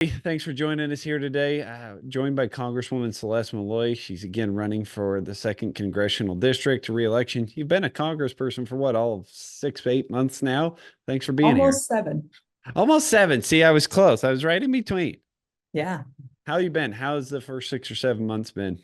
Thanks for joining us here today. Joined by Congresswoman Celeste Maloy. She's again running for the second Congressional District re-election. You've been a congressperson for what, all of 6, 8 months now? Thanks for being here. Almost 7. Almost 7. See, I was close. I was right in between. Yeah. How you been? How's the first 6 or 7 months been?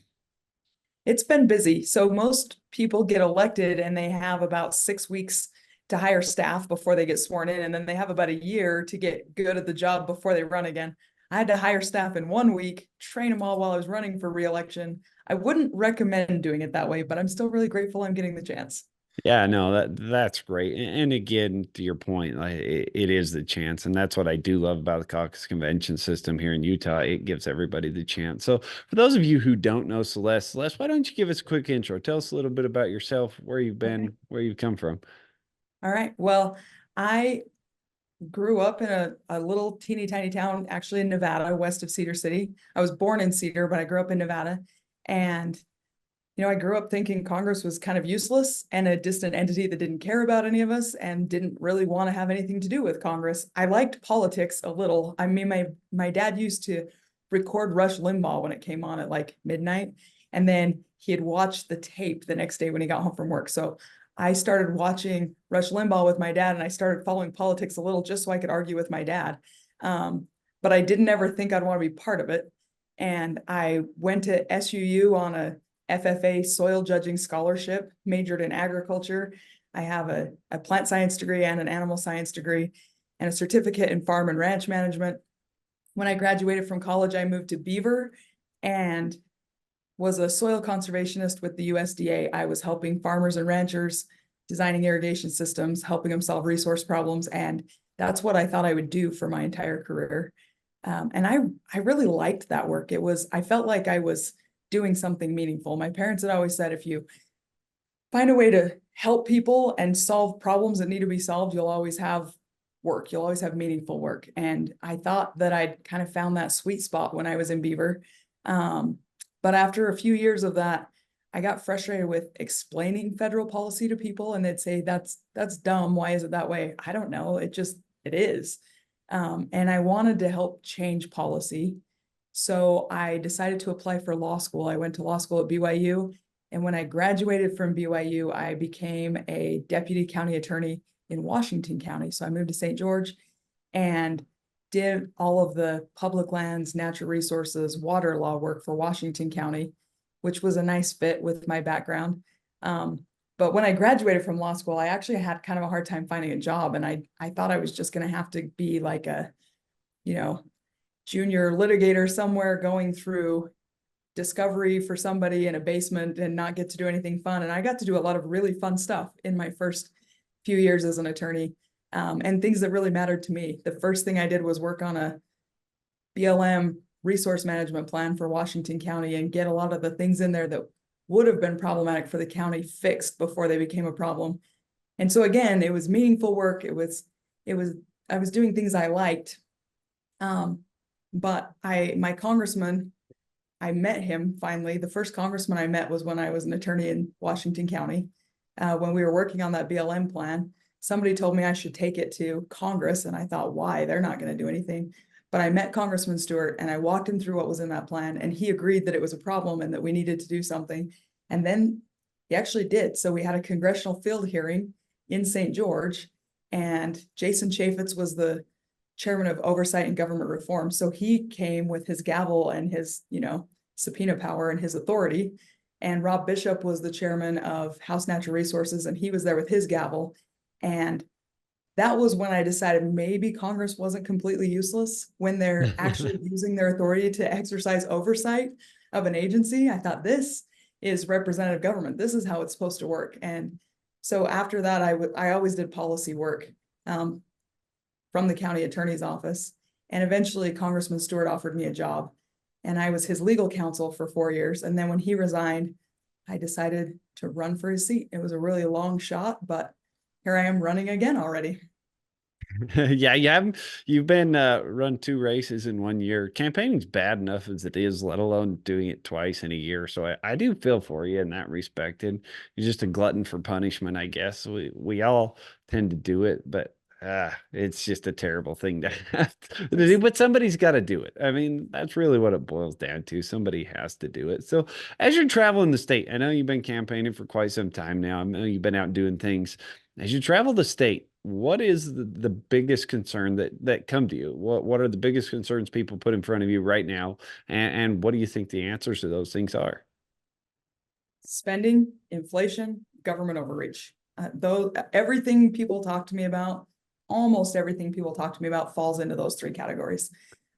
It's been busy. So most people get elected and they have about 6 weeks to hire staff before they get sworn in. And then they have about a year to get good at the job before they run again. I had to hire staff in 1 week, train them all while I was running for reelection. I wouldn't recommend doing it that way, but I'm still really grateful I'm getting the chance. Yeah, no, that's great. And again, to your point, like it is the chance, and that's what I do love about the caucus convention system here in Utah. It gives everybody the chance. So, for those of you who don't know Celeste, why don't you give us a quick intro? Tell us a little bit about yourself, where you've Okay. been, where you've come from. All right. Well, I grew up in a little teeny tiny town, actually in Nevada, west of Cedar City. I was born in Cedar, but I grew up in Nevada. And I grew up thinking Congress was kind of useless and a distant entity that didn't care about any of us and didn't really want to have anything to do with Congress. I liked politics a little. I mean, my dad used to record Rush Limbaugh when it came on at like midnight, and then he'd watch the tape the next day when he got home from work. So I started watching Rush Limbaugh with my dad, and I started following politics a little just so I could argue with my dad. But I didn't ever think I'd want to be part of it. And I went to SUU on a FFA soil judging scholarship, majored in agriculture. I have a plant science degree and an animal science degree and a certificate in farm and ranch management. When I graduated from college, I moved to Beaver and was a soil conservationist with the USDA. I was helping farmers and ranchers, designing irrigation systems, helping them solve resource problems. And that's what I thought I would do for my entire career. And I really liked that work. I felt like I was doing something meaningful. My parents had always said, if you find a way to help people and solve problems that need to be solved, you'll always have work. You'll always have meaningful work. And I thought that I'd kind of found that sweet spot when I was in Beaver. But after a few years of that, I got frustrated with explaining federal policy to people, and they'd say, that's dumb. Why is it that way? I don't know. It is. And I wanted to help change policy. So I decided to apply for law school. I went to law school at BYU. And when I graduated from BYU, I became a deputy county attorney in Washington County. So I moved to St. George and did all of the public lands, natural resources, water law work for Washington County, which was a nice fit with my background. But when I graduated from law school, I actually had kind of a hard time finding a job. And I thought I was just going to have to be like a, junior litigator somewhere going through discovery for somebody in a basement and not get to do anything fun. And I got to do a lot of really fun stuff in my first few years as an attorney, and things that really mattered to me. The first thing I did was work on a BLM resource management plan for Washington County and get a lot of the things in there that would have been problematic for the county fixed before they became a problem. And so again, it was meaningful work. I was doing things I liked. But my congressman, I met him finally. The first congressman I met was when I was an attorney in Washington County. When we were working on that BLM plan, somebody told me I should take it to Congress. And I thought, why? They're not going to do anything. But I met Congressman Stewart and I walked him through what was in that plan. And he agreed that it was a problem and that we needed to do something. And then he actually did. So we had a congressional field hearing in St. George. And Jason Chaffetz was the chairman of oversight and government reform. So he came with his gavel and his, subpoena power and his authority. And Rob Bishop was the chairman of House Natural Resources, and he was there with his gavel. And that was when I decided maybe Congress wasn't completely useless when they're actually using their authority to exercise oversight of an agency. I thought, this is representative government. This is how it's supposed to work. And so after that, I always did policy work from the county attorney's office. And eventually Congressman Stewart offered me a job, and I was his legal counsel for 4 years. And then when he resigned, I decided to run for his seat. It was a really long shot, but here I am running again already. Yeah, you've been run 2 races in 1 year. Campaigning's bad enough as it is, let alone doing it twice in a year. So I do feel for you in that respect. And you're just a glutton for punishment, I guess. We all tend to do it, but It's just a terrible thing to have to do, but somebody's got to do it. I mean, that's really what it boils down to. Somebody has to do it. So, as you're traveling the state, I know you've been campaigning for quite some time now. I know you've been out doing things. As you travel the state, what is the biggest concern that come to you? What are the biggest concerns people put in front of you right now? And what do you think the answers to those things are? Spending, inflation, government overreach. Though everything people talk to me about, almost everything people talk to me about falls into those three categories.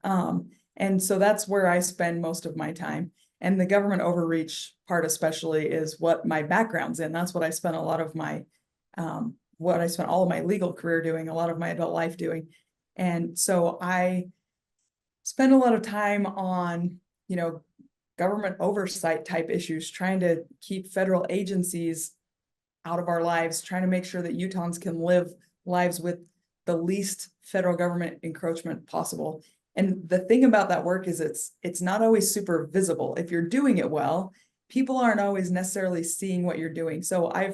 And so that's where I spend most of my time. And the government overreach part, especially, is what my background's in. That's what I spent a lot of my, what I spent all of my legal career doing, a lot of my adult life doing. And so I spend a lot of time on, government oversight type issues, trying to keep federal agencies out of our lives, trying to make sure that Utahns can live lives with the least federal government encroachment possible. And the thing about that work is it's not always super visible. If you're doing it well, people aren't always necessarily seeing what you're doing. So I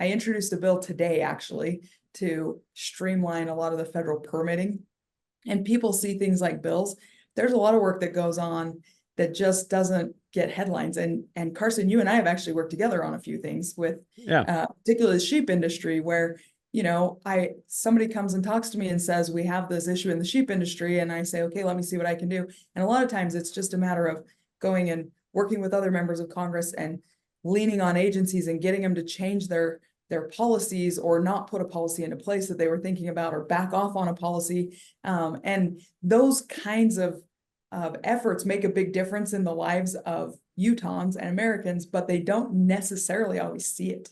introduced a bill today actually to streamline a lot of the federal permitting, and people see things like bills. There's a lot of work that goes on that just doesn't get headlines. And Carson, you and I have actually worked together on a few things with Yeah. particularly the sheep industry, where somebody comes and talks to me and says, we have this issue in the sheep industry, and I say, okay, let me see what I can do. And a lot of times it's just a matter of going and working with other members of Congress and leaning on agencies and getting them to change their policies, or not put a policy into place that they were thinking about, or back off on a policy. And those kinds of efforts make a big difference in the lives of Utahns and Americans, but they don't necessarily always see it.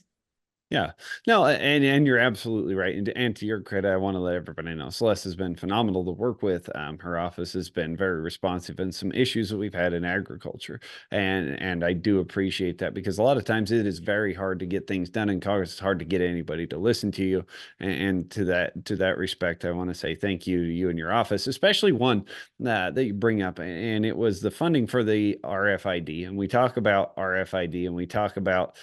Yeah, no, and you're absolutely right. And to your credit, I want to let everybody know Celeste has been phenomenal to work with. Her office has been very responsive in some issues that we've had in agriculture, and I do appreciate that, because a lot of times it is very hard to get things done in Congress. It's hard to get anybody to listen to you, and to that respect, I want to say thank you to you and your office, especially one that you bring up, and it was the funding for the RFID. And we talk about RFID, and we talk about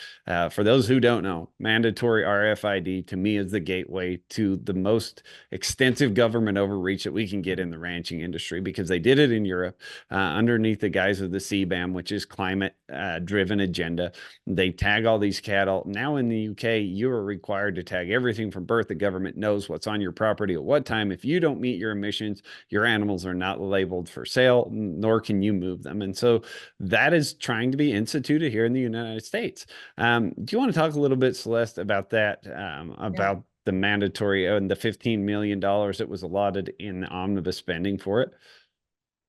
for those who don't know, mandatory RFID to me is the gateway to the most extensive government overreach that we can get in the ranching industry, because they did it in Europe underneath the guise of the CBAM, which is climate driven agenda. They tag all these cattle. Now in the UK, you are required to tag everything from birth. The government knows what's on your property at what time. If you don't meet your emissions, your animals are not labeled for sale, nor can you move them. And so that is trying to be instituted here in the United States. Do you want to talk a little bit, Celeste, about that, Yeah. about the mandatory and the $15 million that was allotted in omnibus spending for it?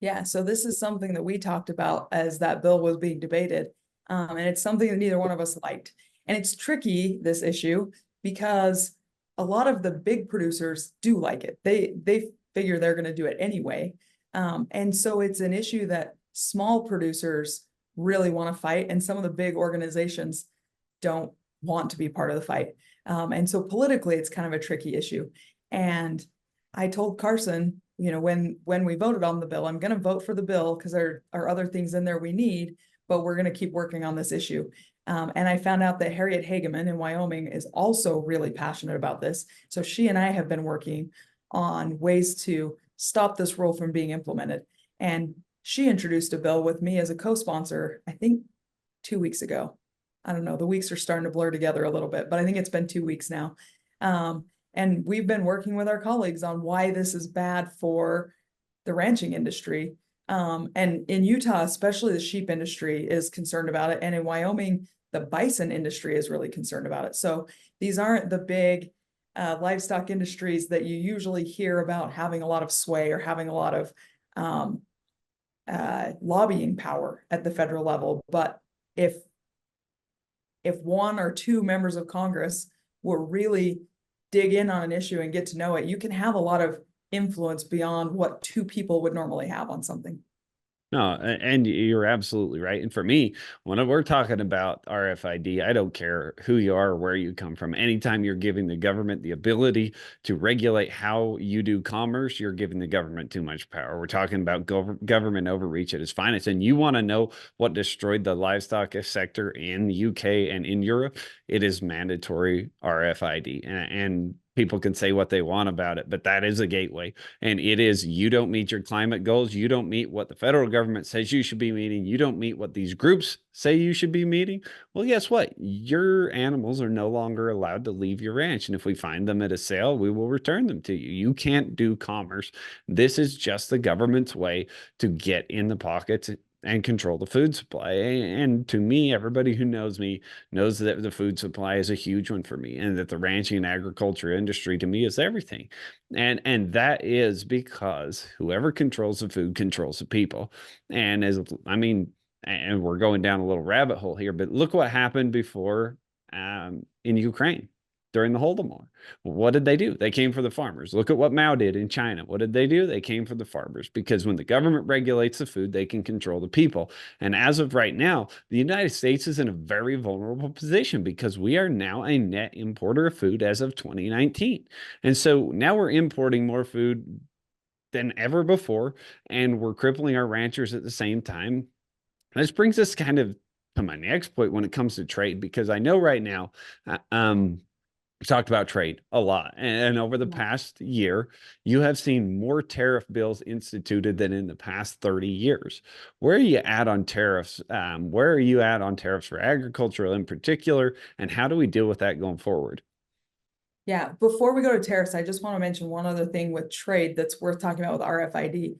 Yeah, so this is something that we talked about as that bill was being debated. And it's something that neither one of us liked. And it's tricky, this issue, because a lot of the big producers do like it. They figure they're going to do it anyway. And so it's an issue that small producers really want to fight, and some of the big organizations don't want to be part of the fight. And so politically, it's kind of a tricky issue. And I told Carson, when we voted on the bill, I'm going to vote for the bill because there are other things in there we need, but we're going to keep working on this issue. And I found out that Harriet Hageman in Wyoming is also really passionate about this. So she and I have been working on ways to stop this rule from being implemented. And she introduced a bill with me as a co-sponsor, I think 2 weeks ago. I don't know, the weeks are starting to blur together a little bit, but I think it's been 2 weeks now. And we've been working with our colleagues on why this is bad for the ranching industry. And in Utah, especially the sheep industry is concerned about it. And in Wyoming, the bison industry is really concerned about it. So these aren't the big livestock industries that you usually hear about having a lot of sway or having a lot of lobbying power at the federal level. But if one or two members of Congress will really dig in on an issue and get to know it, you can have a lot of influence beyond what two people would normally have on something. No, and you're absolutely right. And for me, when we're talking about RFID, I don't care who you are or where you come from. Anytime you're giving the government the ability to regulate how you do commerce, you're giving the government too much power. We're talking about government overreach at its finest. And you want to know what destroyed the livestock sector in the UK and in Europe? It is mandatory RFID. And People can say what they want about it, but that is a gateway. And it is, you don't meet your climate goals, you don't meet what the federal government says you should be meeting, you don't meet what these groups say you should be meeting. Well, guess what? Your animals are no longer allowed to leave your ranch. And if we find them at a sale, we will return them to you. You can't do commerce. This is just the government's way to get in the pockets and control the food supply. And to me, everybody who knows me knows that the food supply is a huge one for me, and that the ranching and agriculture industry to me is everything. And that is because whoever controls the food controls the people. And as I mean, and we're going down a little rabbit hole here, but look what happened before in Ukraine during the Holodomor. What did they do? They came for the farmers. Look at what Mao did in China. What did they do? They came for the farmers, because when the government regulates the food, they can control the people. And as of right now, the United States is in a very vulnerable position because we are now a net importer of food as of 2019. And so now we're importing more food than ever before, and we're crippling our ranchers at the same time. This brings us kind of to my next point when it comes to trade, because I know right now, uh, um, we talked about trade a lot. And over the past year, you have seen more tariff bills instituted than in the past 30 years. Where are you at on tariffs? Where are you at on tariffs for agriculture in particular? And how do we deal with that going forward? Yeah, before we go to tariffs, I just want to mention one other thing with trade that's worth talking about with RFID.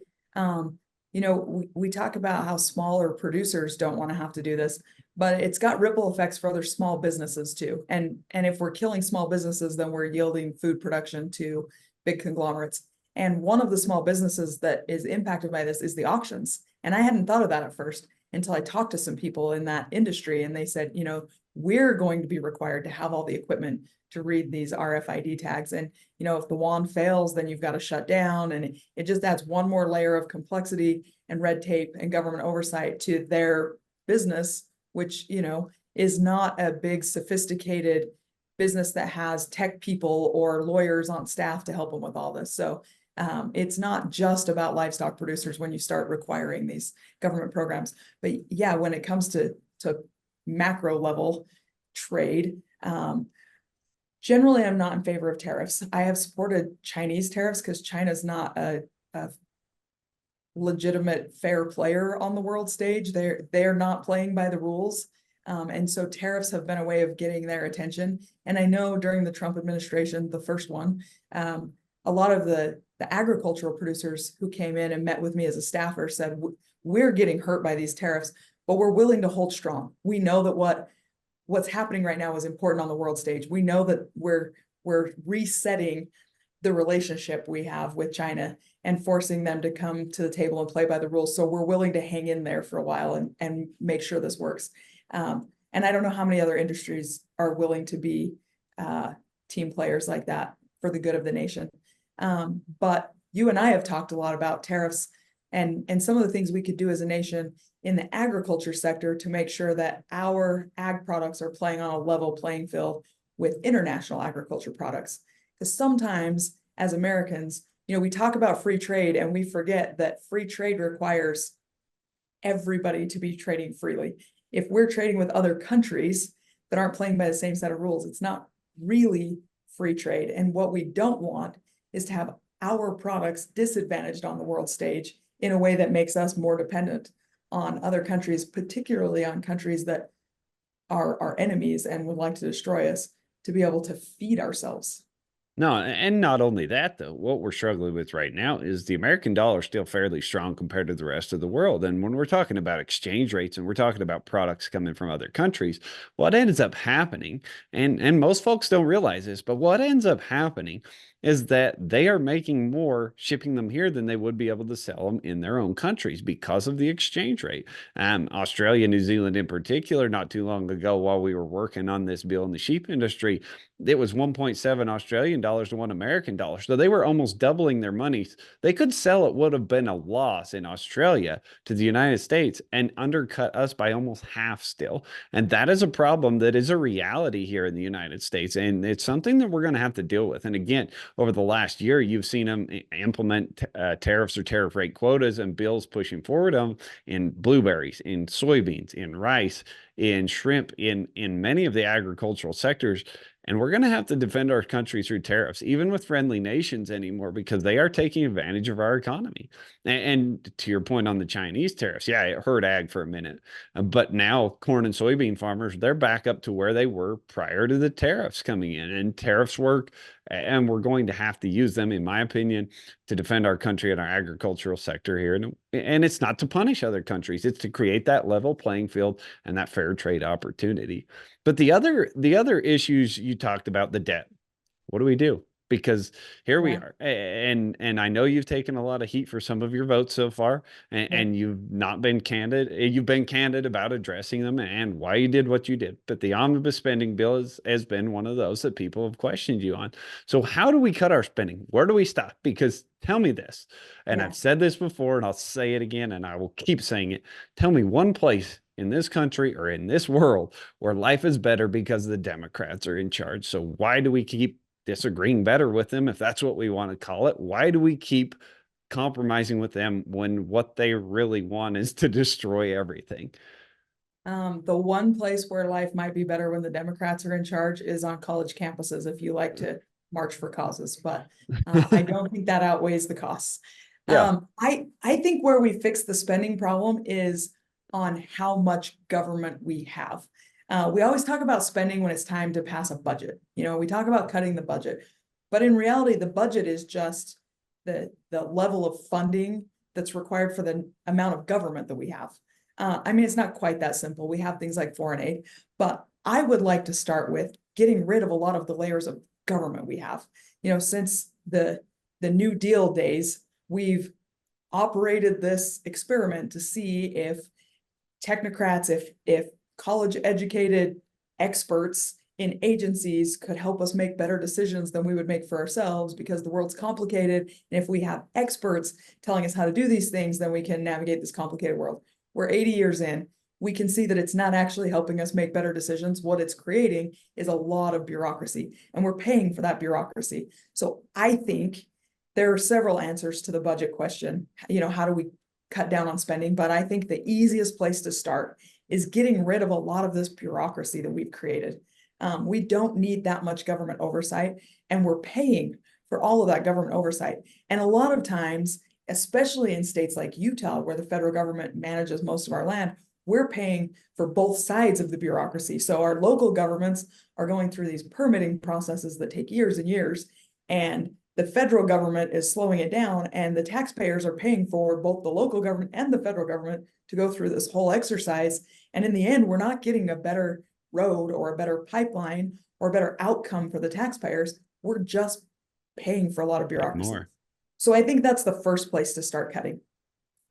We talk about how smaller producers don't want to have to do this, but it's got ripple effects for other small businesses too. And if we're killing small businesses, then we're yielding food production to big conglomerates. And one of the small businesses that is impacted by this is the auctions. And I hadn't thought of that at first until I talked to some people in that industry, and they said, we're going to be required to have all the equipment to read these RFID tags. And, if the wand fails, then you've got to shut down. And it just adds one more layer of complexity and red tape and government oversight to their business, which, is not a big, sophisticated business that has tech people or lawyers on staff to help them with all this. So it's not just about livestock producers when you start requiring these government programs. But yeah, when it comes to macro level trade, generally, I'm not in favor of tariffs. I have supported Chinese tariffs because China's not a legitimate fair player on the world stage. They're not playing by the rules. And so tariffs have been a way of getting their attention. And I know during the Trump administration, the first one, a lot of the agricultural producers who came in and met with me as a staffer said, we're getting hurt by these tariffs, but we're willing to hold strong. We know that what's happening right now is important on the world stage. We know that we're resetting the relationship we have with China and forcing them to come to the table and play by the rules. So we're willing to hang in there for a while and make sure this works. And I don't know how many other industries are willing to be team players like that for the good of the nation. But you and I have talked a lot about tariffs and some of the things we could do as a nation in the agriculture sector to make sure that our ag products are playing on a level playing field with international agriculture products. Because sometimes as Americans, we talk about free trade and we forget that free trade requires everybody to be trading freely. If we're trading with other countries that aren't playing by the same set of rules, it's not really free trade. And what we don't want is to have our products disadvantaged on the world stage in a way that makes us more dependent on other countries, particularly on countries that are our enemies and would like to destroy us, to be able to feed ourselves. No, and not only that, though, what we're struggling with right now is the American dollar is still fairly strong compared to the rest of the world. And when we're talking about exchange rates and we're talking about products coming from other countries, what ends up happening, and most folks don't realize this, but what ends up happening is that they are making more shipping them here than they would be able to sell them in their own countries because of the exchange rate. Australia, New Zealand in particular, not too long ago, while we were working on this bill in the sheep industry, it was 1.7 Australian dollars to $1 American. So they were almost doubling their money. They could sell it would have been a loss in Australia to the United States and undercut us by almost half still. And that is a problem that is a reality here in the United States. And it's something that we're going to have to deal with. And again, over the last year, you've seen them implement tariffs or tariff rate quotas and bills pushing forward them in blueberries, in soybeans, in rice, in shrimp, in many of the agricultural sectors. And we're going to have to defend our country through tariffs, even with friendly nations anymore, because they are taking advantage of our economy. And to your point on the Chinese tariffs, yeah, it hurt ag for a minute. But now corn and soybean farmers, they're back up to where they were prior to the tariffs coming in. And tariffs work, and we're going to have to use them, in my opinion, to defend our country and our agricultural sector here. And it's not to punish other countries, it's to create that level playing field and that fair trade opportunity. But the other issues you talked about, the debt. What do we do? Because here we Yeah, are, and I know you've taken a lot of heat for some of your votes so far, yeah, and you've not been candid. You've been candid about addressing them and why you did what you did. But the omnibus spending bill has been one of those that people have questioned you on. So how do we cut our spending? Where do we stop? Because tell me this, and yeah. I've said this before, and I'll say it again, and I will keep saying it. Tell me one place in this country or in this world where life is better because the Democrats are in charge. So why do we keep disagreeing better with them, if that's what we want to call it? Why do we keep compromising with them when what they really want is to destroy everything? The one place where life might be better when the Democrats are in charge is on college campuses, if you like to march for causes, but I don't think that outweighs the costs. Yeah. I think where we fix the spending problem is on how much government we have. We always talk about spending when it's time to pass a budget. You know, we talk about cutting the budget, but in reality, the budget is just the level of funding that's required for the amount of government that we have. I mean, it's not quite that simple. We have things like foreign aid, but I would like to start with getting rid of a lot of the layers of government we have. You know, since the New Deal days, we've operated this experiment to see if technocrats, if college educated experts in agencies could help us make better decisions than we would make for ourselves, because the world's complicated. And if we have experts telling us how to do these things, then we can navigate this complicated world. We're 80 years in. We can see that it's not actually helping us make better decisions. What it's creating is a lot of bureaucracy, and we're paying for that bureaucracy. So I think there are several answers to the budget question. You know, how do we cut down on spending? But I think the easiest place to start is getting rid of a lot of this bureaucracy that we've created. We don't need that much government oversight, and we're paying for all of that government oversight. And a lot of times, especially in states like Utah, where the federal government manages most of our land, we're paying for both sides of the bureaucracy. So our local governments are going through these permitting processes that take years and years, and the federal government is slowing it down, and the taxpayers are paying for both the local government and the federal government to go through this whole exercise. And in the end, we're not getting a better road or a better pipeline or a better outcome for the taxpayers. We're just paying for a lot of bureaucracy. More. So I think that's the first place to start cutting.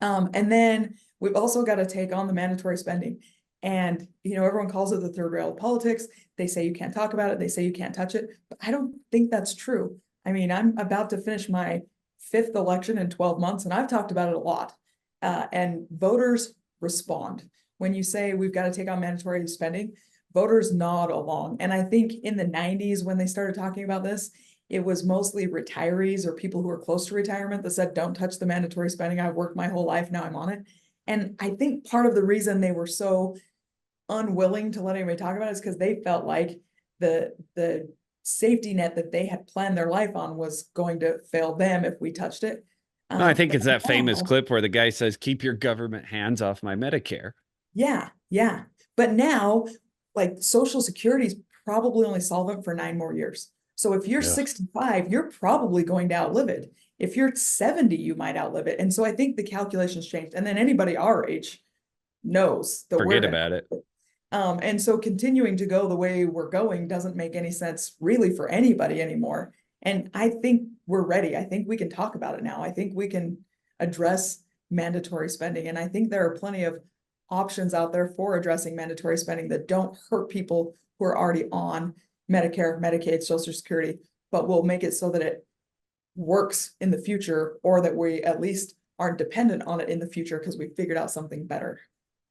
And then we've also got to take on the mandatory spending. And, you know, everyone calls it the third rail of politics. They say you can't talk about it. They say you can't touch it. But I don't think that's true. I mean, I'm about to finish my 5th election in 12 months, and I've talked about it a lot. And voters respond. When you say we've got to take on mandatory spending, voters nod along. And I think in the 90s, when they started talking about this, it was mostly retirees or people who are close to retirement that said, don't touch the mandatory spending. I've worked my whole life. Now I'm on it. And I think part of the reason they were so unwilling to let anybody talk about it is because they felt like the safety net that they had planned their life on was going to fail them if we touched it. No, I think But it's that famous now, clip where the guy says, "Keep your government hands off my Medicare." yeah, yeah. But now, like, Social Security is probably only solvent for 9 more years. So if you're Yeah. 65, you're probably going to outlive it. If you're 70, you might outlive it. And so I think the calculations changed. And then anybody our age knows that we're Forget going about it. to. And so continuing to go the way we're going doesn't make any sense really for anybody anymore. And I think we're ready. I think we can talk about it now. I think we can address mandatory spending. And I think there are plenty of options out there for addressing mandatory spending that don't hurt people who are already on Medicare, Medicaid, Social Security, but will make it so that it works in the future, or that we at least aren't dependent on it in the future because we figured out something better.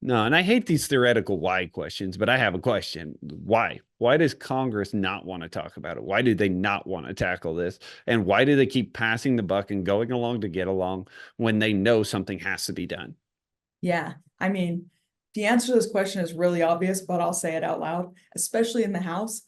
No, and I hate these theoretical why questions, but I have a question. Why? Why does Congress not want to talk about it? Why do they not want to tackle this? And why do they keep passing the buck and going along to get along when they know something has to be done? Yeah, I mean, the answer to this question is really obvious, but I'll say it out loud. Especially in the House,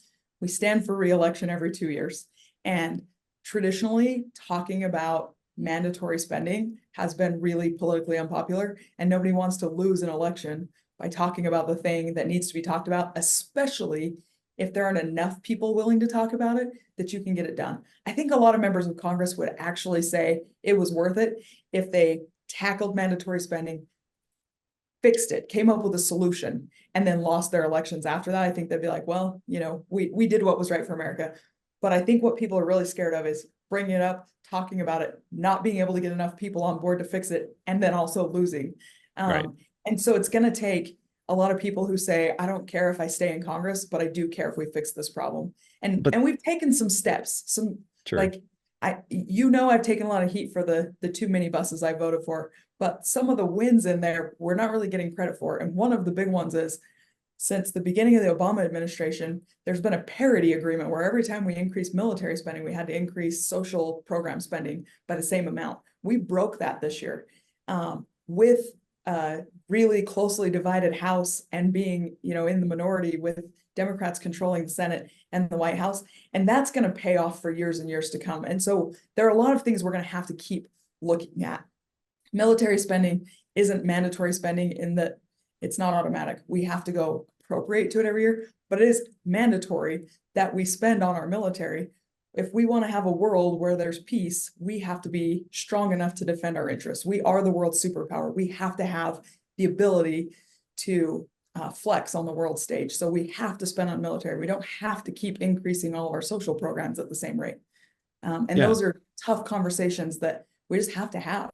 We stand for re-election every 2 years. And traditionally, talking about mandatory spending has been really politically unpopular, and nobody wants to lose an election by talking about the thing that needs to be talked about, especially if there aren't enough people willing to talk about it, that you can get it done. I think a lot of members of Congress would actually say it was worth it if they tackled mandatory spending, fixed it, came up with a solution, and then lost their elections after that. I think they'd be like, well, we did what was right for America. But I think what people are really scared of is bringing it up, talking about it, not being able to get enough people on board to fix it, and then also losing. Right. And so it's going to take a lot of people who say, I don't care if I stay in Congress, but I do care if we fix this problem. And But we've taken some steps, true. like I've taken a lot of heat for the two minibuses I voted for, but some of the wins in there we're not really getting credit for. And one of the big ones is, since the beginning of the Obama administration, there's been a parity agreement where every time we increased military spending, we had to increase social program spending by the same amount. We broke that this year, with a really closely divided House and being, in the minority, with Democrats controlling the Senate and the White House. And that's going to pay off for years and years to come. And so there are a lot of things we're going to have to keep looking at. Military spending isn't mandatory spending in that it's not automatic. We have to go appropriate to it every year, but it is mandatory that we spend on our military. If we want to have a world where there's peace, we have to be strong enough to defend our interests. We are the world superpower. We have to have the ability to flex on the world stage. So we have to spend on military. We don't have to keep increasing all of our social programs at the same rate. And Yeah. those are tough conversations that we just have to have.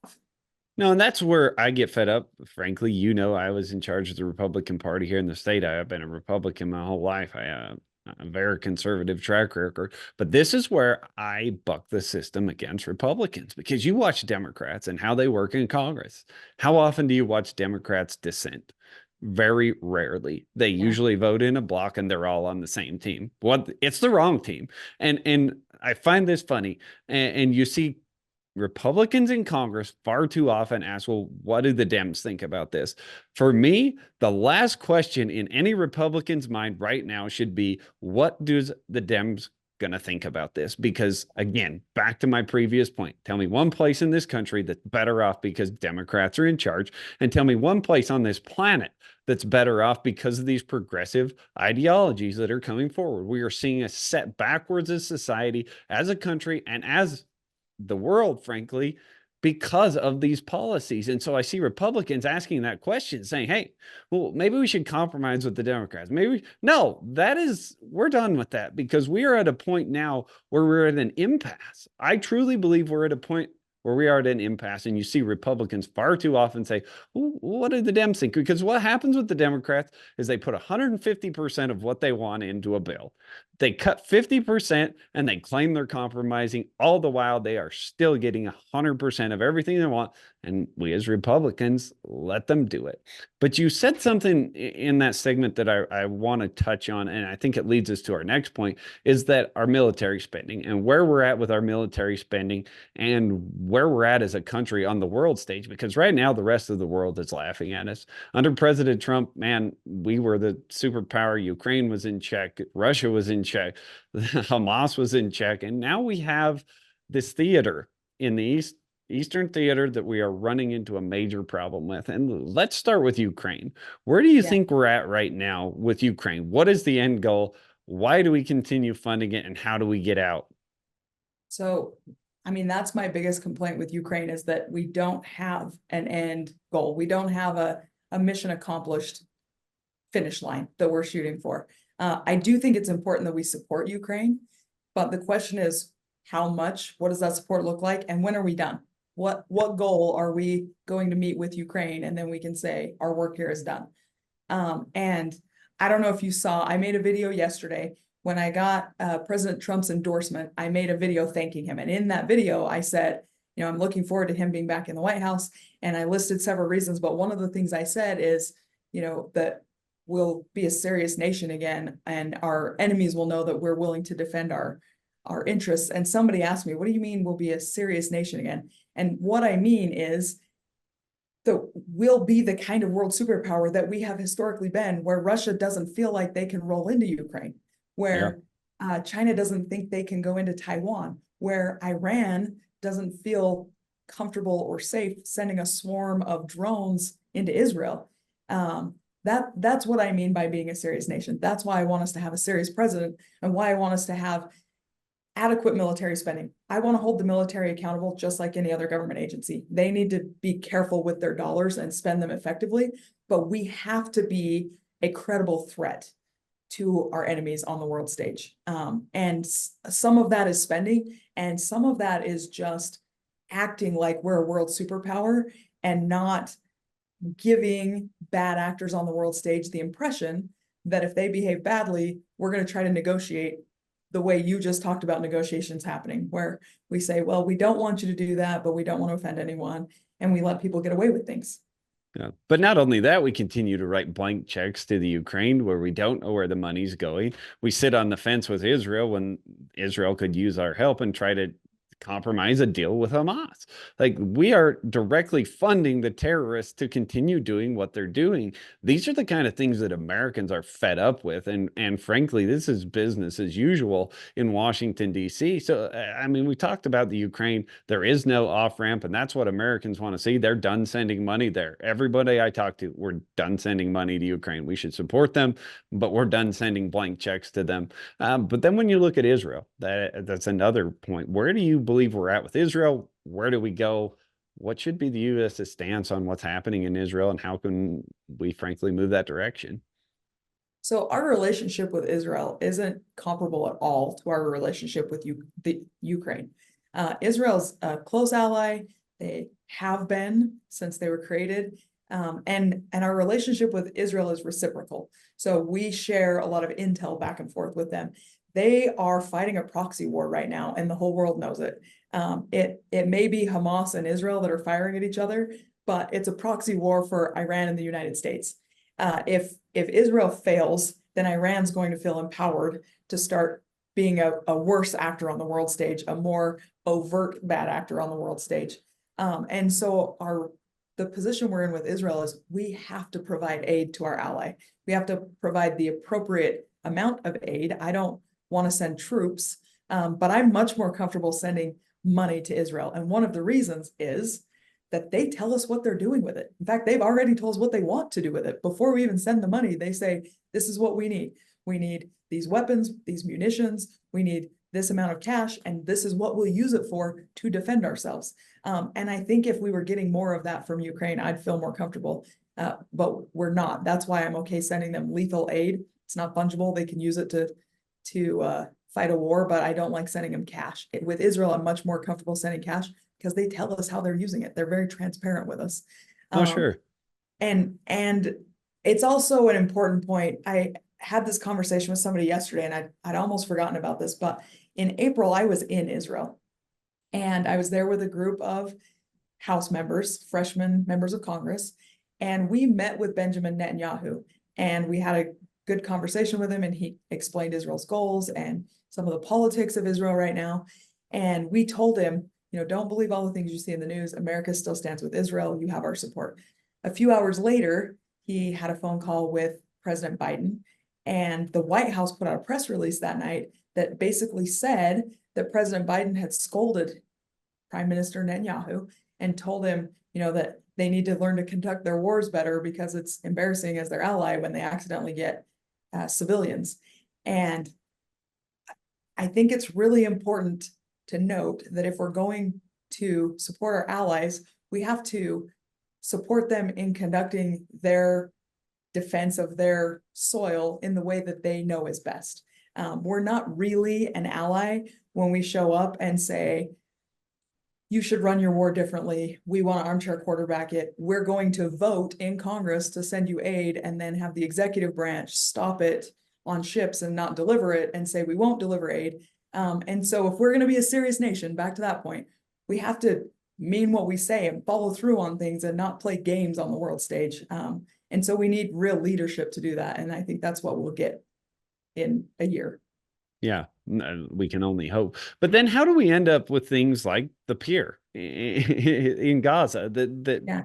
No, and that's where I get fed up. Frankly, I was in charge of the Republican Party here in the state. I've been a Republican my whole life. A very conservative track record. But this is where I buck the system against Republicans, because you watch Democrats and how they work in Congress. How often do you watch Democrats dissent? Very rarely. They usually vote in a block and they're all on the same team. It's the wrong team. And I find this funny. And you see Republicans in Congress far too often ask, well, what do the Dems think about this? For me, the last question in any Republican's mind right now should be, what does the Dems going to think about this? Because again, back to my previous point, tell me one place in this country that's better off because Democrats are in charge, and tell me one place on this planet that's better off because of these progressive ideologies that are coming forward. We are seeing a set backwards as society, as a country, and as the world, frankly, because of these policies. And so I see Republicans asking that question, saying, hey, well, maybe we should compromise with the Democrats. No, we're done with that, because we are at a point now where we're at an impasse. I truly believe we're at a point where we are at an impasse, and you see Republicans far too often say, well, what do the Dems think? Because what happens with the Democrats is they put 150% of what they want into a bill. They cut 50% and they claim they're compromising. All the while, they are still getting 100% of everything they want. And we as Republicans let them do it. But you said something in that segment that I want to touch on, and I think it leads us to our next point, is that our military spending and where we're at with our military spending and where we're at as a country on the world stage. Because right now, the rest of the world is laughing at us. Under President Trump, man, we were the superpower. Ukraine was in check. Russia was in check. Hamas was in check. And now we have this theater in the Eastern theater that we are running into a major problem with. And let's start with Ukraine. Where do you think we're at right now with Ukraine? What is the end goal? Why do we continue funding it? And how do we get out? So, I mean, that's my biggest complaint with Ukraine, is that we don't have an end goal. We don't have a mission accomplished finish line that we're shooting for. I do think it's important that we support Ukraine, but the question is, how much? What does that support look like? And when are we done? What goal are we going to meet with Ukraine? And then we can say our work here is done. And I don't know if you saw, I made a video yesterday when I got President Trump's endorsement. I made a video thanking him. And in that video, I said, I'm looking forward to him being back in the White House. And I listed several reasons, but one of the things I said is, that we'll be a serious nation again, and our enemies will know that we're willing to defend our interests. And somebody asked me, what do you mean we'll be a serious nation again? And what I mean is that we'll be the kind of world superpower that we have historically been, where Russia doesn't feel like they can roll into Ukraine, where China doesn't think they can go into Taiwan, where Iran doesn't feel comfortable or safe sending a swarm of drones into Israel. That's what I mean by being a serious nation. That's why I want us to have a serious president, and why I want us to have adequate military spending. I want to hold the military accountable just like any other government agency. They need to be careful with their dollars and spend them effectively, but we have to be a credible threat to our enemies on the world stage. And some of that is spending, and some of that is just acting like we're a world superpower and not giving bad actors on the world stage the impression that if they behave badly, we're going to try to negotiate the way you just talked about negotiations happening, where we say, well, we don't want you to do that, but we don't want to offend anyone. And we let people get away with things. Yeah. But not only that, we continue to write blank checks to the Ukraine where we don't know where the money's going. We sit on the fence with Israel when Israel could use our help and try to compromise a deal with Hamas. Like, we are directly funding the terrorists to continue doing what they're doing. These are the kind of things that Americans are fed up with. And frankly, this is business as usual in Washington, D.C. So, I mean, we talked about the Ukraine. There is no off ramp, and that's what Americans want to see. They're done sending money there. Everybody I talk to, we're done sending money to Ukraine. We should support them, but we're done sending blank checks to them. But then when you look at Israel, that's another point. Where do you believe we're at with Israel? Where do we go? What should be the U.S.'s stance on what's happening in Israel, and how can we frankly move that direction? So our relationship with Israel isn't comparable at all to our relationship with the Ukraine. Israel's a close ally. They have been since they were created. And our relationship with Israel is reciprocal. So we share a lot of intel back and forth with them. They are fighting a proxy war right now, and the whole world knows it. It may be Hamas and Israel that are firing at each other, but it's a proxy war for Iran and the United States. If Israel fails, then Iran's going to feel empowered to start being a worse actor on the world stage, a more overt bad actor on the world stage. And so the position we're in with Israel is we have to provide aid to our ally. We have to provide the appropriate amount of aid. I don't want to send troops, but I'm much more comfortable sending money to Israel. And one of the reasons is that they tell us what they're doing with it. In fact, they've already told us what they want to do with it. Before we even send the money, they say, this is what we need. We need these weapons, these munitions, we need this amount of cash, and this is what we'll use it for to defend ourselves. And I think if we were getting more of that from Ukraine, I'd feel more comfortable, but we're not. That's why I'm okay sending them lethal aid. It's not fungible. They can use it to fight a war, but I don't like sending them cash. With Israel, I'm much more comfortable sending cash because they tell us how they're using it. They're very transparent with us. Oh, sure. And it's also an important point. I had this conversation with somebody yesterday, and I'd almost forgotten about this, but in April, I was in Israel, and I was there with a group of House members, freshman members of Congress, and we met with Benjamin Netanyahu, and we had a good conversation with him, and he explained Israel's goals and some of the politics of Israel right now. And we told him, don't believe all the things you see in the news. America still stands with Israel. You have our support. A few hours later, he had a phone call with President Biden, and the White House put out a press release that night that basically said that President Biden had scolded Prime Minister Netanyahu and told him, that they need to learn to conduct their wars better because it's embarrassing as their ally when they accidentally get civilians. And I think it's really important to note that if we're going to support our allies, we have to support them in conducting their defense of their soil in the way that they know is best. We're not really an ally when we show up and say, you should run your war differently. We want to armchair quarterback it. We're going to vote in Congress to send you aid and then have the executive branch stop it on ships and not deliver it and say we won't deliver aid. And so if we're going to be a serious nation, back to that point, we have to mean what we say and follow through on things and not play games on the world stage. And so we need real leadership to do that. And I think that's what we'll get in a year. Yeah, we can only hope. But then how do we end up with things like the pier in Gaza that Yeah.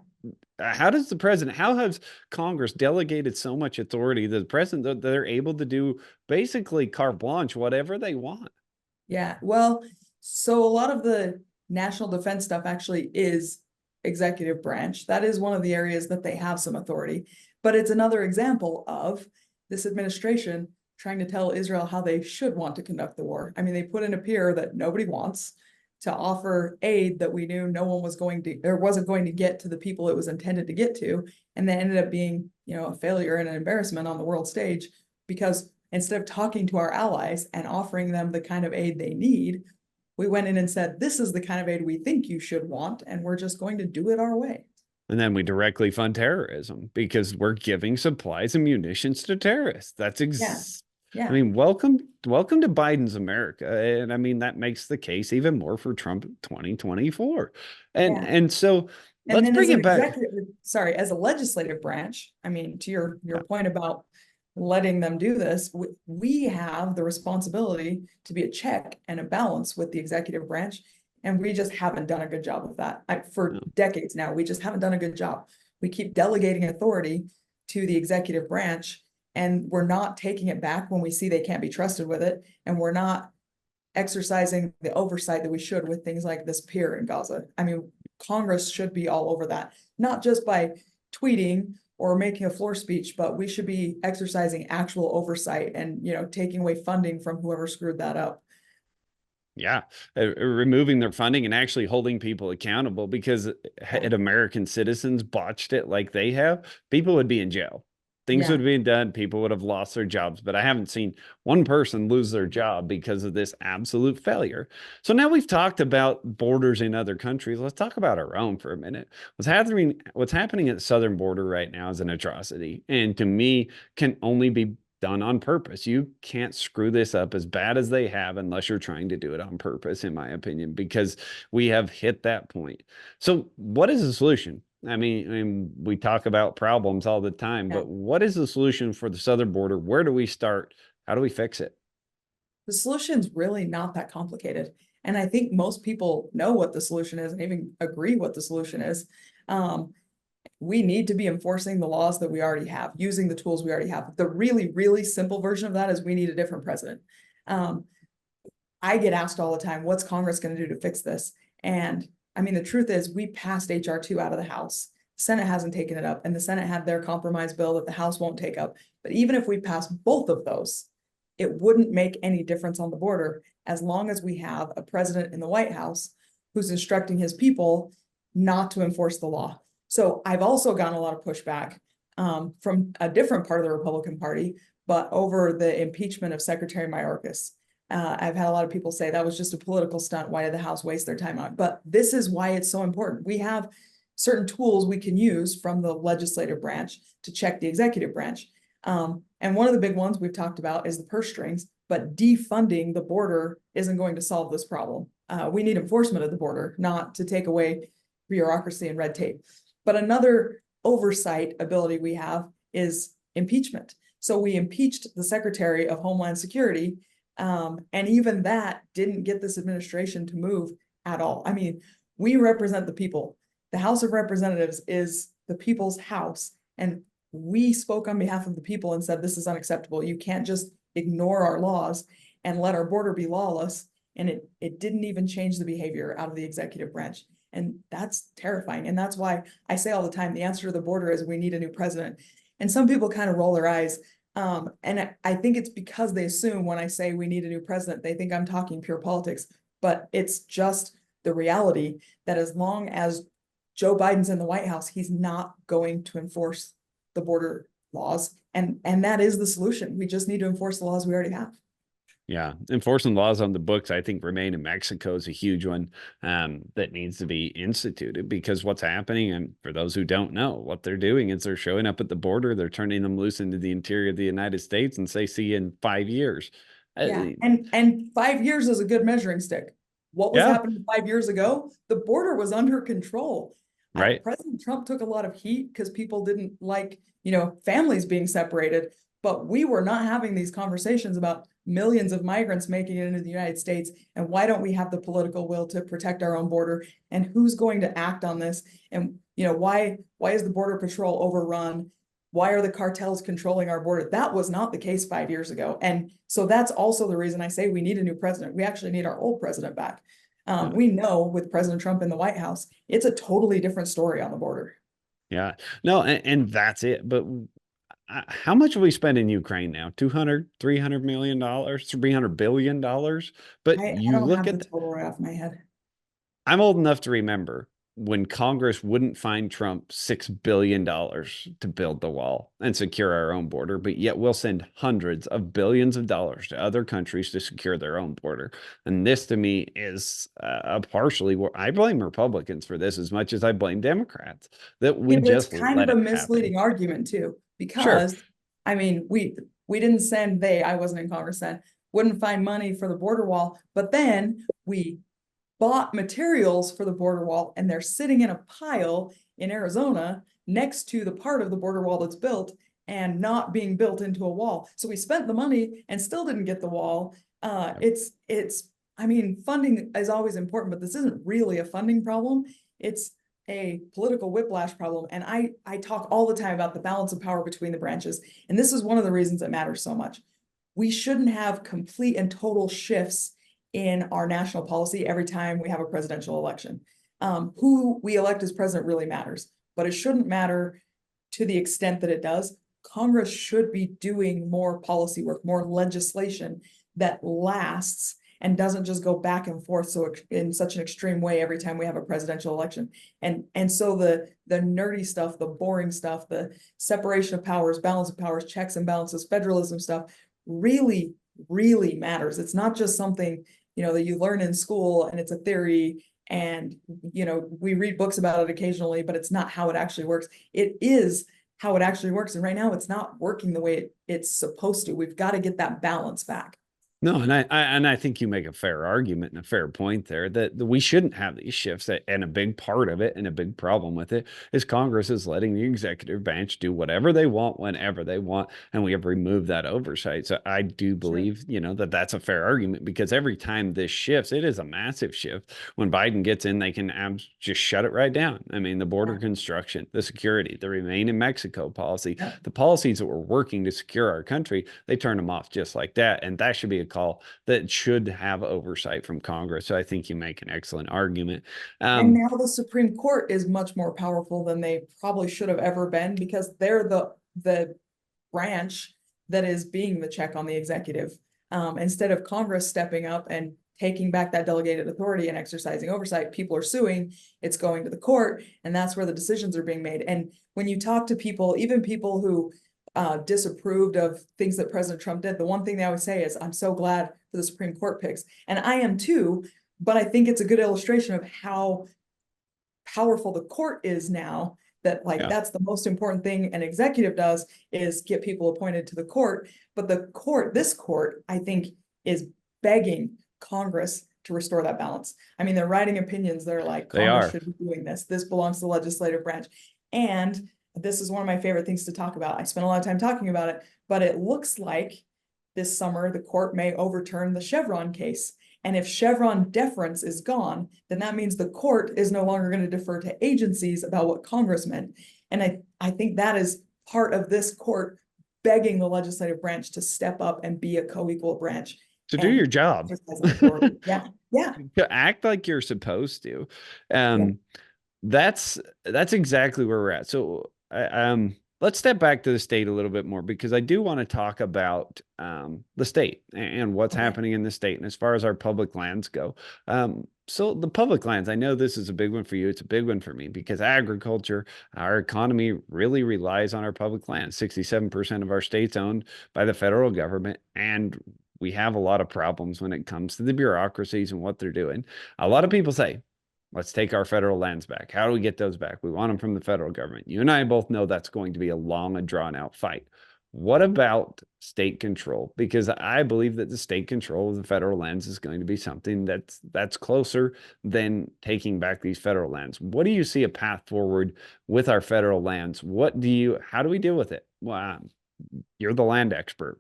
how does the president, how has Congress delegated so much authority to the president that they're able to do basically carte blanche, whatever they want? Yeah, well, so a lot of the national defense stuff actually is executive branch. That is one of the areas that they have some authority. But it's another example of this administration trying to tell Israel how they should want to conduct the war. I mean, they put in a peer that nobody wants to offer aid that we knew no one was going to or wasn't going to get to the people it was intended to get to, and then ended up being, a failure and an embarrassment on the world stage because instead of talking to our allies and offering them the kind of aid they need, we went in and said, this is the kind of aid we think you should want, and we're just going to do it our way. And then we directly fund terrorism because we're giving supplies and munitions to terrorists. Yeah, I yeah, mean, welcome to Biden's America. And I mean, that makes the case even more for Trump 2024. yeah. And so And let's then as bring an it back. executive, sorry, as a legislative branch, I mean, to your Yeah. point about letting them do this, we have the responsibility to be a check and a balance with the executive branch. And we just haven't done a good job of that. For decades now, we just haven't done a good job. We keep delegating authority to the executive branch, and we're not taking it back when we see they can't be trusted with it. And we're not exercising the oversight that we should with things like this pier in Gaza. I mean, Congress should be all over that, not just by tweeting or making a floor speech, but we should be exercising actual oversight and, taking away funding from whoever screwed that up. Yeah, removing their funding and actually holding people accountable because Yeah. had American citizens botched it like they have, people would be in jail. Things would Yeah. have been done. People would have lost their jobs, but I haven't seen one person lose their job because of this absolute failure. So now we've talked about borders in other countries. Let's talk about our own for a minute. What's happening at the southern border right now is an atrocity, and to me, can only be done on purpose. You can't screw this up as bad as they have unless you're trying to do it on purpose, in my opinion, because we have hit that point. So, what is the solution? I mean, we talk about problems all the time, Yeah. but what is the solution for the southern border? Where do we start? How do we fix it? The solution's really not that complicated. And I think most people know what the solution is and even agree what the solution is. We need to be enforcing the laws that we already have, using the tools we already have. The really, really simple version of that is we need a different president. Um, I get asked all the time, what's Congress going to do to fix this? And I mean, the truth is, we passed HR2 out of the House. The Senate hasn't taken it up, and the Senate had their compromise bill that the House won't take up. But even if we pass both of those, it wouldn't make any difference on the border as long as we have a president in the White House who's instructing his people not to enforce the law. So I've also gotten a lot of pushback from a different part of the Republican Party, but over the impeachment of Secretary Mayorkas. I've had a lot of people say that was just a political stunt. Why did the House waste their time on it? But this is why it's so important. We have certain tools we can use from the legislative branch to check the executive branch. And one of the big ones we've talked about is the purse strings, but defunding the border isn't going to solve this problem. We need enforcement of the border, not to take away bureaucracy and red tape. But another oversight ability we have is impeachment. So we impeached the Secretary of Homeland Security, and even that didn't get this administration to move at all. I mean, we represent the people. The House of Representatives is the people's house, and we spoke on behalf of the people and said, this is unacceptable. You can't just ignore our laws and let our border be lawless. And it didn't even change the behavior out of the executive branch. And that's terrifying. And that's why I say all the time, the answer to the border is we need a new president. And some people kind of roll their eyes. And I think it's because they assume when I say we need a new president, they think I'm talking pure politics, but it's just the reality that as long as Joe Biden's in the White House, he's not going to enforce the border laws. And that is the solution. We just need to enforce the laws we already have. Yeah, enforcing laws on the books, I think, remain in Mexico is a huge one that needs to be instituted because what's happening, and for those who don't know, what they're doing is they're showing up at the border, they're turning them loose into the interior of the United States and say, see you in 5 years. Yeah, Uh, and 5 years is a good measuring stick. What was yeah, happening 5 years ago? The border was under control. right. President Trump took a lot of heat because people didn't like, families being separated, but we were not having these conversations about millions of migrants making it into the United States. And why don't we have the political will to protect our own border? And who's going to act on this? And why is the border patrol overrun? Why are the cartels controlling our border? That was not the case 5 years ago. And so that's also the reason I say we need a new president. We actually need our old president back. Yeah. We know with President Trump in the White House, it's a totally different story on the border. Yeah. No, and that's it. But how much have we spent in Ukraine now? 200, $300 million, $300 billion. But I you don't look have the at, total right off my head. I'm old enough to remember when Congress wouldn't find Trump $6 billion to build the wall and secure our own border, but yet we'll send hundreds of billions of dollars to other countries to secure their own border. And this to me is partially where I blame Republicans for this as much as I blame Democrats, that we Yeah, but it's just kind of let a it happen. misleading argument too, Sure. because I mean, we didn't send I wasn't in Congress then, wouldn't find money for the border wall, but then we bought materials for the border wall and they're sitting in a pile in Arizona next to the part of the border wall that's built and not being built into a wall. So we spent the money and still didn't get the wall. I mean, funding is always important, but this isn't really a funding problem. It's a political whiplash problem. And I talk all the time about the balance of power between the branches. And this is one of the reasons it matters so much. We shouldn't have complete and total shifts in our national policy every time we have a presidential election. Who we elect as president really matters, but it shouldn't matter to the extent that it does. Congress should be doing more policy work, more legislation that lasts and doesn't just go back and forth so in such an extreme way every time we have a presidential election. And so the nerdy stuff, the boring stuff, the separation of powers, balance of powers, checks and balances, federalism stuff really, really matters. It's not just something, that you learn in school and it's a theory and, we read books about it occasionally, but it's not how it actually works. It is how it actually works. And right now it's not working the way it's supposed to. We've got to get that balance back. No, and I think you make a fair argument and a fair point there that we shouldn't have these shifts. And a big part of it and a big problem with it is Congress is letting the executive branch do whatever they want whenever they want, and we have removed that oversight. So I do Sure. believe, that that's a fair argument because every time this shifts, it is a massive shift. When Biden gets in, they can just shut it right down. I mean, the border Yeah. construction, the security, the remain in Mexico policy, Yeah. the policies that were working to secure our country, they turn them off just like that. And that should be a call that should have oversight from Congress. So I think you make an excellent argument. And Um, now the Supreme Court is much more powerful than they probably should have ever been because they're the branch that is being the check on the executive. Instead of Congress stepping up and taking back that delegated authority and exercising oversight, people are suing, it's going to the court, and that's where the decisions are being made. And when you talk to people, even people who disapproved of things that President Trump did, the one thing they always say is, I'm so glad for the Supreme Court picks. And I am too, but I think it's a good illustration of how powerful the court is now, that like yeah, that's the most important thing an executive does is get people appointed to the court. But this court, I think, is begging Congress to restore that balance. I mean, they're writing opinions that are like, they Congress are. should be doing this. This belongs to the legislative branch. And this is one of my favorite things to talk about. I spent a lot of time talking about it, but it looks like this summer the court may overturn the Chevron case. And if Chevron deference is gone, then that means the court is no longer going to defer to agencies about what Congress meant. And I think that is part of this court begging the legislative branch to step up and be a co-equal branch To do and your job. exercise that authority. Yeah, yeah. To act like you're supposed to. Yeah. Um, that's exactly where we're at. So let's step back to the state a little bit more because I do want to talk about the state and what's Okay. happening in the state and as far as our public lands go. So the public lands, I know this is a big one for you. It's a big one for me because agriculture, our economy really relies on our public lands. 67% of our state's owned by the federal government, and we have a lot of problems when it comes to the bureaucracies and what they're doing. A lot of people say, let's take our federal lands back. How do we get those back? We want them from the federal government. You and I both know that's going to be a long and drawn out fight. What about state control? Because I believe that the state control of the federal lands is going to be something that's closer than taking back these federal lands. What do you see a path forward with our federal lands? How do we deal with it? Well, you're the land expert.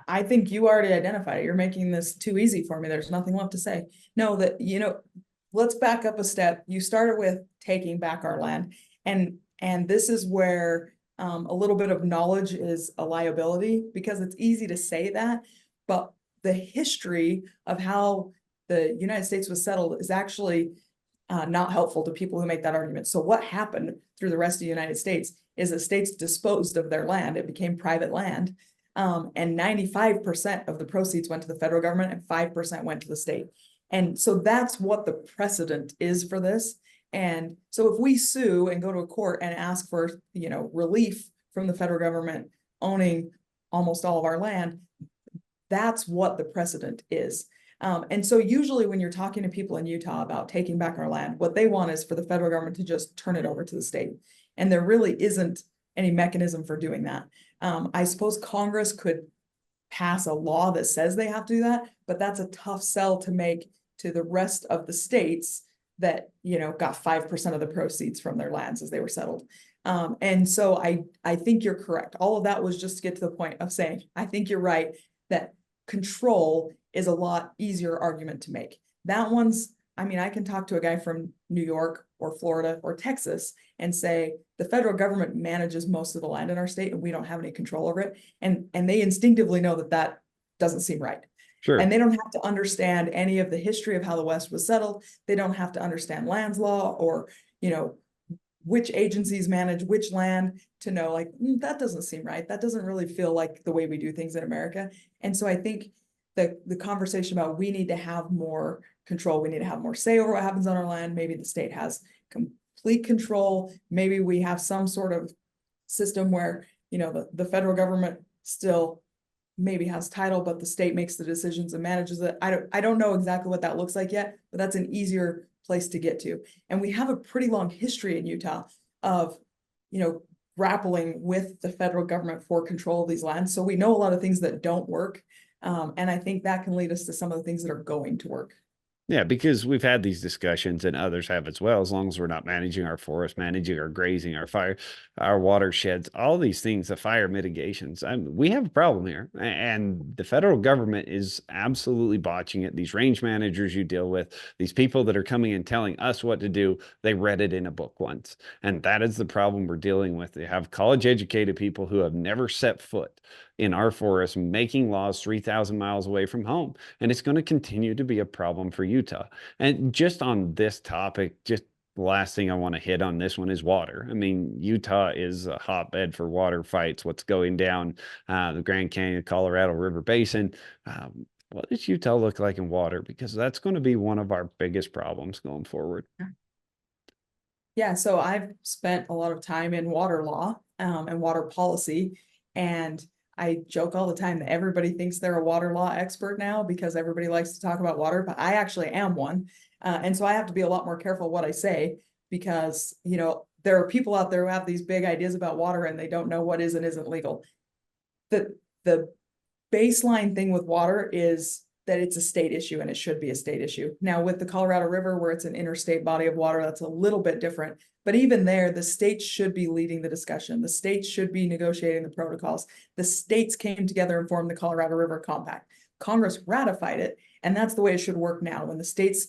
I think you already identified it. You're making this too easy for me. There's nothing left to say. No, that let's back up a step. You started with taking back our land, and this is where a little bit of knowledge is a liability, because it's easy to say that, but the history of how the United States was settled is actually not helpful to people who make that argument. So what happened through the rest of the United States is the states disposed of their land. It became private land. And 95% of the proceeds went to the federal government and 5% went to the state. And so that's what the precedent is for this. And so if we sue and go to a court and ask for, relief from the federal government owning almost all of our land, that's what the precedent is. And so usually when you're talking to people in Utah about taking back our land, what they want is for the federal government to just turn it over to the state. And there really isn't any mechanism for doing that. I suppose Congress could pass a law that says they have to do that, but that's a tough sell to make to the rest of the states that, got 5% of the proceeds from their lands as they were settled. And so I think you're correct. All of that was just to get to the point of saying, I think you're right, that control is a lot easier argument to make. That one's, I can talk to a guy from New York or Florida or Texas and say, the federal government manages most of the land in our state and we don't have any control over it. And they instinctively know that that doesn't seem right. Sure. And they don't have to understand any of the history of how the West was settled. They don't have to understand lands law or, which agencies manage which land to know, like, that doesn't seem right. That doesn't really feel like the way we do things in America. And so I think that the conversation about we need to have more control, we need to have more say over what happens on our land. Maybe the state has complete control. Maybe we have some sort of system where, the federal government still maybe has title, but the state makes the decisions and manages it. I don't know exactly what that looks like yet, but that's an easier place to get to. And we have a pretty long history in Utah of, grappling with the federal government for control of these lands. So we know a lot of things that don't work. And I think that can lead us to some of the things that are going to work. Yeah, because we've had these discussions and others have as well, as long as we're not managing our forest, managing our grazing, our fire, our watersheds, all these things, the fire mitigations. We have a problem here. And the federal government is absolutely botching it. These range managers you deal with, these people that are coming and telling us what to do, they read it in a book once. And that is the problem we're dealing with. They have college educated people who have never set foot in our forest, making laws 3,000 miles away from home. And it's going to continue to be a problem for Utah. And just on this topic, just the last thing I want to hit on this one is water. Utah is a hotbed for water fights. What's going down the Grand Canyon, Colorado River Basin. What does Utah look like in water? Because that's going to be one of our biggest problems going forward. Yeah, so I've spent a lot of time in water law and water policy, and I joke all the time that everybody thinks they're a water law expert now because everybody likes to talk about water, but I actually am one. And so I have to be a lot more careful what I say because, there are people out there who have these big ideas about water and they don't know what is and isn't legal. The baseline thing with water is that it's a state issue and it should be a state issue. Now with the Colorado River, where it's an interstate body of water, that's a little bit different. But even there, the states should be leading the discussion. The states should be negotiating the protocols. The states came together and formed the Colorado River Compact. Congress ratified it, and that's the way it should work now. When the states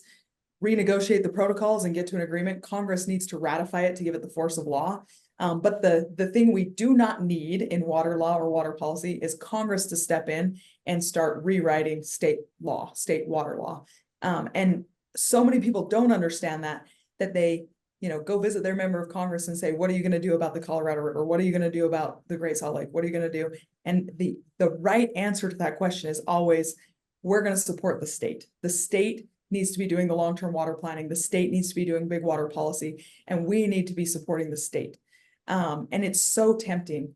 renegotiate the protocols and get to an agreement, Congress needs to ratify it to give it the force of law. But the thing we do not need in water law or water policy is Congress to step in and start rewriting state law, state water law. And so many people don't understand that they, go visit their member of Congress and say, what are you going to do about the Colorado River? What are you going to do about the Great Salt Lake? What are you going to do? And the right answer to that question is always, we're going to support the state. The state needs to be doing the long-term water planning. The state needs to be doing big water policy, and we need to be supporting the state. And it's so tempting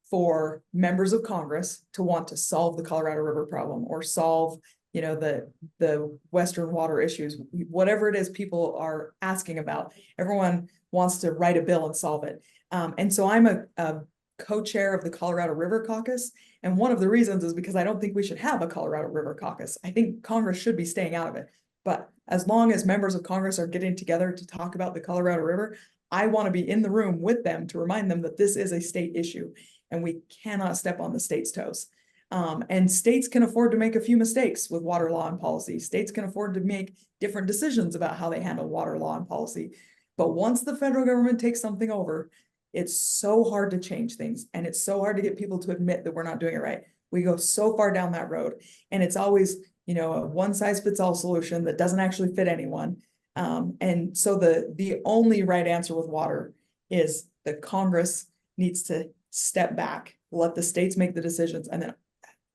for members of Congress to want to solve the Colorado River problem or solve, the Western water issues, whatever it is people are asking about. Everyone wants to write a bill and solve it. And so I'm a co-chair of the Colorado River Caucus. And one of the reasons is because I don't think we should have a Colorado River Caucus. I think Congress should be staying out of it. But as long as members of Congress are getting together to talk about the Colorado River, I want to be in the room with them to remind them that this is a state issue and we cannot step on the state's toes. And states can afford to make a few mistakes with water law and policy. States can afford to make different decisions about how they handle water law and policy. But once the federal government takes something over, it's so hard to change things. And it's so hard to get people to admit that we're not doing it right. We go so far down that road. And it's always, a one size fits all solution that doesn't actually fit anyone. And so the only right answer with water is that Congress needs to step back, let the states make the decisions, and then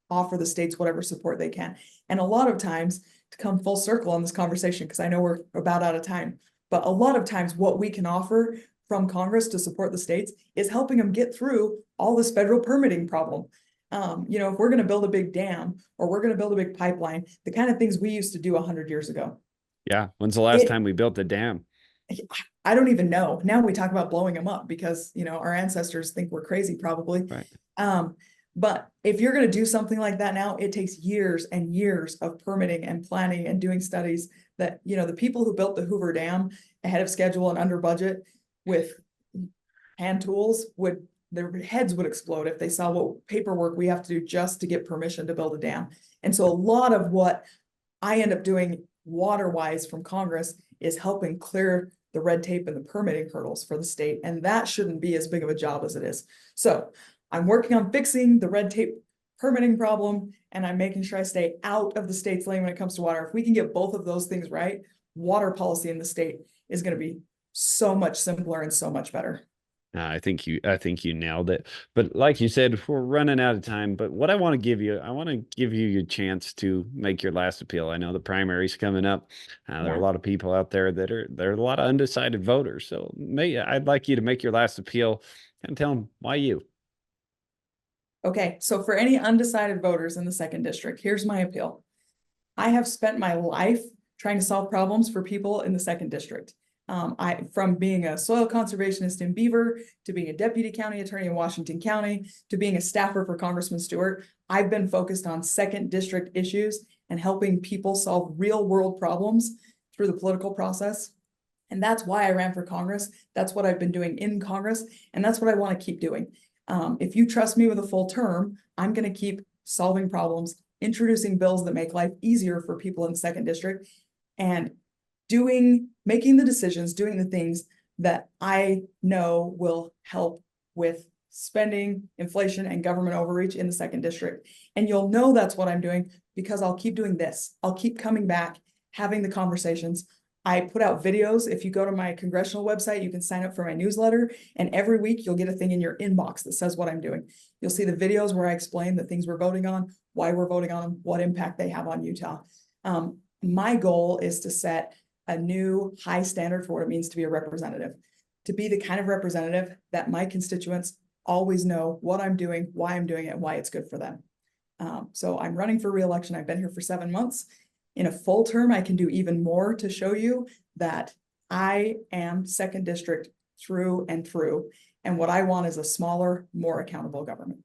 offer the states whatever support they can. And a lot of times, to come full circle on this conversation, because I know we're about out of time, but a lot of times what we can offer from Congress to support the states is helping them get through all this federal permitting problem. If we're going to build a big dam or we're going to build a big pipeline, the kind of things we used to do 100 years ago. Yeah. When's the last time we built a dam? I don't even know. Now we talk about blowing them up because, our ancestors think we're crazy probably. Right. But if you're going to do something like that now, it takes years and years of permitting and planning and doing studies that, the people who built the Hoover Dam ahead of schedule and under budget with hand tools their heads would explode if they saw what paperwork we have to do just to get permission to build a dam. And so a lot of what I end up doing water-wise from Congress is helping clear the red tape and the permitting hurdles for the state. And that shouldn't be as big of a job as it is. So I'm working on fixing the red tape permitting problem, and I'm making sure I stay out of the state's lane when it comes to water. If we can get both of those things right, water policy in the state is going to be so much simpler and so much better. I think you nailed it. But like you said, we're running out of time. But what I want to give you your chance to make your last appeal. I know the primary's coming up. There are a lot of people out there there are a lot of undecided voters. So I'd like you to make your last appeal and tell them why you. Okay, so for any undecided voters in the second district, here's my appeal. I have spent my life trying to solve problems for people in the second district. From being a soil conservationist in Beaver to being a deputy county attorney in Washington County to being a staffer for Congressman Stewart, I've been focused on second district issues and helping people solve real world problems through the political process. And that's why I ran for Congress. That's what I've been doing in Congress. And that's what I want to keep doing. If you trust me with a full term, I'm going to keep solving problems, introducing bills that make life easier for people in the second district, and making the decisions, doing the things that I know will help with spending, inflation, and government overreach in the second district. And you'll know that's what I'm doing because I'll keep doing this. I'll keep coming back, having the conversations. I put out videos. If you go to my congressional website, you can sign up for my newsletter. And every week you'll get a thing in your inbox that says what I'm doing. You'll see the videos where I explain the things we're voting on, why we're voting on them, what impact they have on Utah. My goal is to set a new high standard for what it means to be a representative, to be the kind of representative that my constituents always know what I'm doing, why I'm doing it, and why it's good for them. So I'm running for re-election. I've been here for 7 months. In a full term, I can do even more to show you that I am second district through and through. And what I want is a smaller, more accountable government.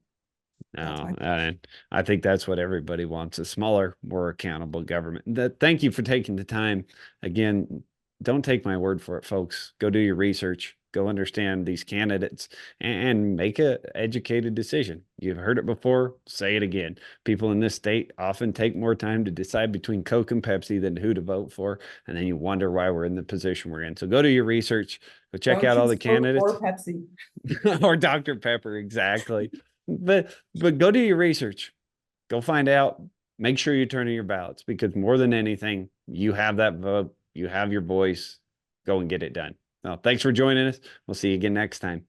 No, and I think that's what everybody wants, a smaller, more accountable government. Thank you for taking the time. Again, don't take my word for it, folks. Go do your research, go understand these candidates and make a educated decision. You've heard it before, say it again. People in this state often take more time to decide between Coke and Pepsi than who to vote for. And then you wonder why we're in the position we're in. So go do your research, go check out all the candidates. Or Pepsi. Or Dr. Pepper, exactly. But go do your research. Go find out. Make sure you turn in your ballots because more than anything, you have that vote. You have your voice. Go and get it done. Well, thanks for joining us. We'll see you again next time.